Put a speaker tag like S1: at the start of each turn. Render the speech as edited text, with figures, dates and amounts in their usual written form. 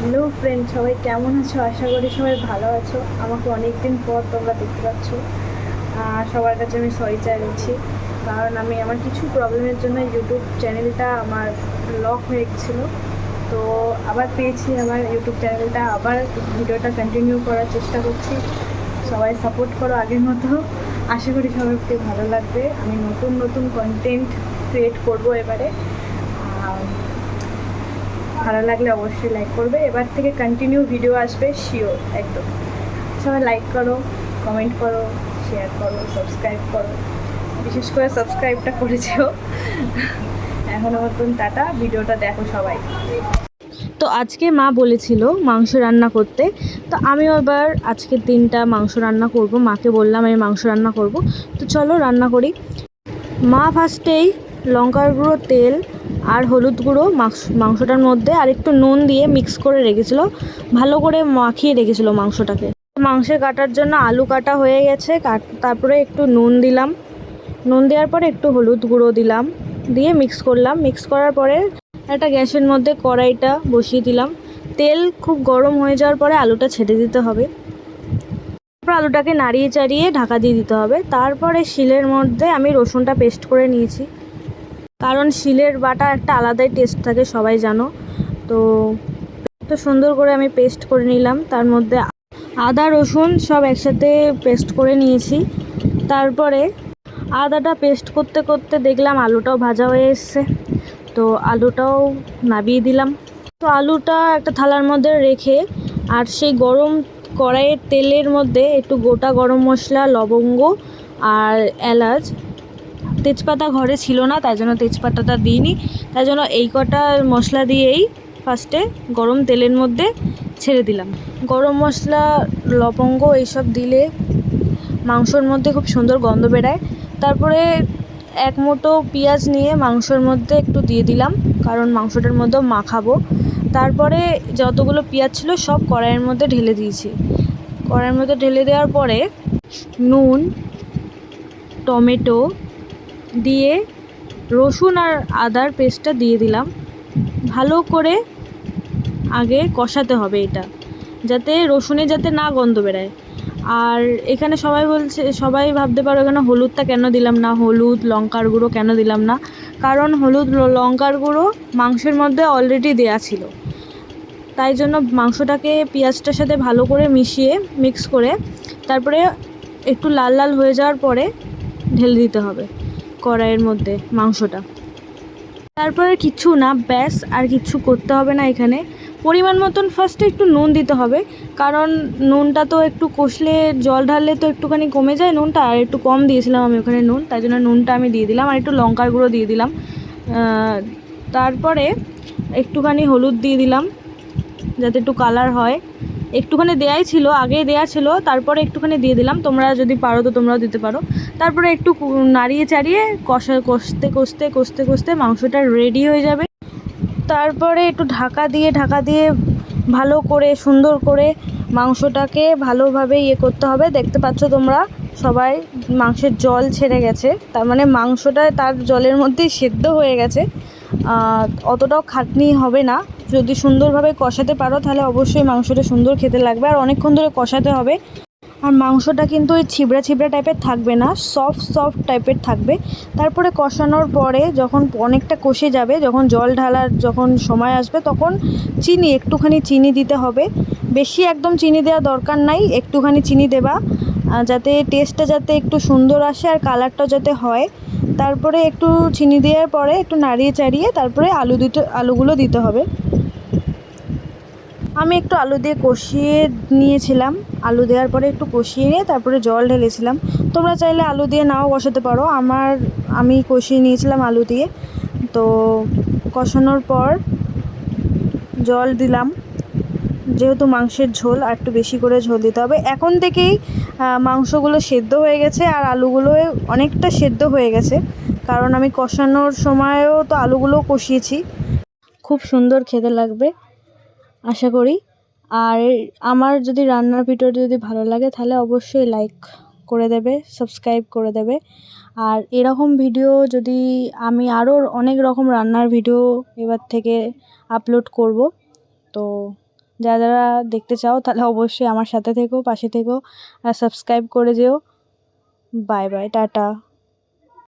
S1: Hello friend, সবাই কেমন আছো? আশা করি সবাই ভালো আছো। আমাকে অনেক দিন পর তোমরা দেখতে পাচ্ছ। সবার কাছে আমি সরি চাইছি, কারণ আমি আমার কিছু প্রবলেমের জন্য ইউটিউব চ্যানেলটা আমার লক হয়ে গেছিলো। তো আবার পেয়েছি আমার ইউটিউব চ্যানেলটা, আবার ভিডিওটা কন্টিনিউ করার চেষ্টা করছি। সবাই সাপোর্ট করো আগের মতো। আশা করি সবাইকে ভালো লাগবে। আমি নতুন নতুন কন্টেন্ট ক্রিয়েট করবো এবারে। ভালো লাগলে অবশ্যই লাইক করবে। এবার থেকে কন্টিনিউ ভিডিও আসবে, শিওর একদম। সবাই লাইক করো, কমেন্ট করো, শেয়ার করো, সাবস্ক্রাইব করো। বিশেষ করে সাবস্ক্রাইবটা করেছেও। এখনও মতন টাটা, ভিডিওটা দেখো সবাই। তো আজকে মা বলেছিল মাংস রান্না করতে, তো আমিও এবার আজকের দিনটা মাংস রান্না করব। মাকে বললাম আমি মাংস রান্না করব, তো চলো রান্না করি। মা ফার্স্টেই লঙ্কার গুঁড়ো, তেল আর হলুদ গুঁড়ো মাংসটার মধ্যে আর একটু নুন দিয়ে মিক্স করে রেখেছিল, ভালো করে মাখিয়ে রেখেছিল মাংসটাকে। মাংসের কাটার জন্য আলু কাটা হয়ে গেছে, তারপরে একটু নুন দিলাম, নুন দেওয়ার পরে একটু হলুদ গুঁড়ো দিলাম, দিয়ে মিক্স করলাম। মিক্স করার পরে একটা গ্যাসের মধ্যে কড়াইটা বসিয়ে দিলাম। তেল খুব গরম হয়ে যাওয়ার পরে আলুটা ছেড়ে দিতে হবে। তারপর আলুটাকে নাড়িয়ে চাড়িয়ে ঢাকা দিয়ে দিতে হবে। তারপরে শিলের মধ্যে আমি রসুনটা পেস্ট করে নিয়েছি, কারণ শিলের বাটা একটা আলাদাই টেস্ট থাকে, সবাই জানো। তো সুন্দর করে আমি পেস্ট করে নিলাম। তার মধ্যে আদা রসুন সব একসাথে পেস্ট করে নিয়েছি। তারপরে আদাটা পেস্ট করতে করতে দেখলাম আলুটাও ভাজা হয়ে এসছে, তো আলুটাও নামিয়ে দিলাম। তো আলুটা একটা থালার মধ্যে রেখে আর সেই গরম কড়াইয়ের তেলের মধ্যে একটু গোটা গরম মশলা, লবঙ্গ আর এলাচ, তেজপাতা ঘরে ছিল না, তাই জন্য তেজপাতাটা দিইনি। তাই জন্য এই কটা মশলা দিয়েই ফার্স্টে গরম তেলের মধ্যে ছেড়ে দিলাম। গরম মশলা, লবঙ্গ এইসব দিলে মাংসর মধ্যে খুব সুন্দর গন্ধ বেরায়। তারপরে এক মুঠো পেঁয়াজ নিয়ে মাংসর মধ্যে একটু দিয়ে দিলাম, কারণ মাংসটার মধ্যেও মাখাবো। তারপরে যতগুলো পেঁয়াজ ছিল সব কড়াইয়ের মধ্যে ঢেলে দিয়েছি। কড়াইয়ের মধ্যে ঢেলে দেওয়ার পরে নুন, টমেটো দিয়ে রসুন আর আদার পেস্টটা দিয়ে দিলাম। ভালো করে আগে কষাতে হবে এটা, যাতে রসুনে যাতে না গন্ধ বেরায়। আর এখানে সবাই ভাবতে পারো এখানে হলুদটা কেন দিলাম না, হলুদ লঙ্কার গুঁড়ো কেন দিলাম না। কারণ হলুদ লঙ্কার গুঁড়ো মাংসের মধ্যে অলরেডি দেয়া ছিল, তাই জন্য মাংসটাকে পেঁয়াজটার সাথে ভালো করে মিশিয়ে মিক্স করে তারপরে একটু লাল লাল হয়ে যাওয়ার পরে ঢেলে দিতে হবে কড়াইয়ের মধ্যে মাংসটা। তারপরে কিচ্ছু না, ব্যাস আর কিচ্ছু করতে হবে না। এখানে পরিমাণ মতন ফার্স্টে একটু নুন দিতে হবে, কারণ নুনটা তো একটু কষলে জল ঢাললে তো একটুখানি কমে যায় নুনটা, আর একটু কম দিয়েছিলাম আমি ওখানে নুন, তাই জন্য নুনটা আমি দিয়ে দিলাম। আর একটু লঙ্কার গুঁড়ো দিয়ে দিলাম। তারপরে একটুখানি হলুদ দিয়ে দিলাম যাতে একটু কালার হয়। একটুখানি দেয়াই ছিল, আগেই দেয়া ছিল, তারপরে একটুখানি দিয়ে দিলাম। তোমরা যদি পারো তো তোমরাও দিতে পারো। তারপরে একটু নাড়িয়ে চাড়িয়ে কষতে মাংসটা রেডি হয়ে যাবে। তারপরে একটু ঢাকা দিয়ে ভালো করে সুন্দর করে মাংসটাকে ভালোভাবে করতে হবে। দেখতে পাচ্ছ তোমরা সবাই মাংসের জল ছেড়ে গেছে, তার মানে মাংসটা তার জলের মধ্যেই সেদ্ধ হয়ে গেছে। অতটাও খাটনি হবে না, যদি সুন্দরভাবে কষাতে পারো তাহলে অবশ্যই মাংসটা সুন্দর খেতে লাগবে। আর অনেকক্ষণ ধরে কষাতে হবে। আর মাংসটা কিন্তু ওই ছিবড়া ছিবড়া টাইপের থাকবে না, সফট টাইপের থাকবে। তারপরে কষানোর পরে যখন অনেকটা কষে যাবে, যখন জল ঢালার যখন সময় আসবে, তখন একটুখানি চিনি দিতে হবে। বেশি একদম চিনি দেওয়া দরকার নাই, একটুখানি চিনি দেবা, যাতে টেস্টটা যাতে একটু সুন্দর আসে আর কালারটাও যাতে হয়। তারপরে একটু চিনি দেওয়ার পরে একটু নাড়িয়ে চাড়িয়ে তারপরে আলুগুলো দিতে হবে। আমি একটু আলু দিয়ে কষিয়ে নিয়েছিলাম, আলু দেওয়ার পরে একটু কষিয়ে নিয়ে তারপরে জল ঢেলেছিলাম। তোমরা চাইলে আলু দিয়ে নাও কষাতে পারো, আমি কষিয়ে নিয়েছিলাম আলু দিয়ে। তো কষানোর পর জল দিলাম, যেহেতু মাংসের ঝোল আর একটু বেশি করে ঝোল দিতে হবে। এখন থেকেই মাংসগুলো সেদ্ধ হয়ে গেছে আর আলুগুলো অনেকটা সেদ্ধ হয়ে গেছে, কারণ আমি কষানোর সময়ও তো আলুগুলোও কষিয়েছি। খুব সুন্দর খেতে লাগবে আশা করি। আর আমার যদি রান্নার ভিডিওটি যদি ভালো লাগে তাহলে অবশ্যই লাইক করে দেবে, সাবস্ক্রাইব করে দেবে। আর এরকম ভিডিও যদি আমি আরও অনেক রকম রান্নার ভিডিও এবার থেকে আপলোড করব, তো
S2: যারা যারা দেখতে চাও তাহলে অবশ্যই আমার সাথে থেকো, পাশে থেকো আর সাবস্ক্রাইব করে যেও। Bye bye, tata.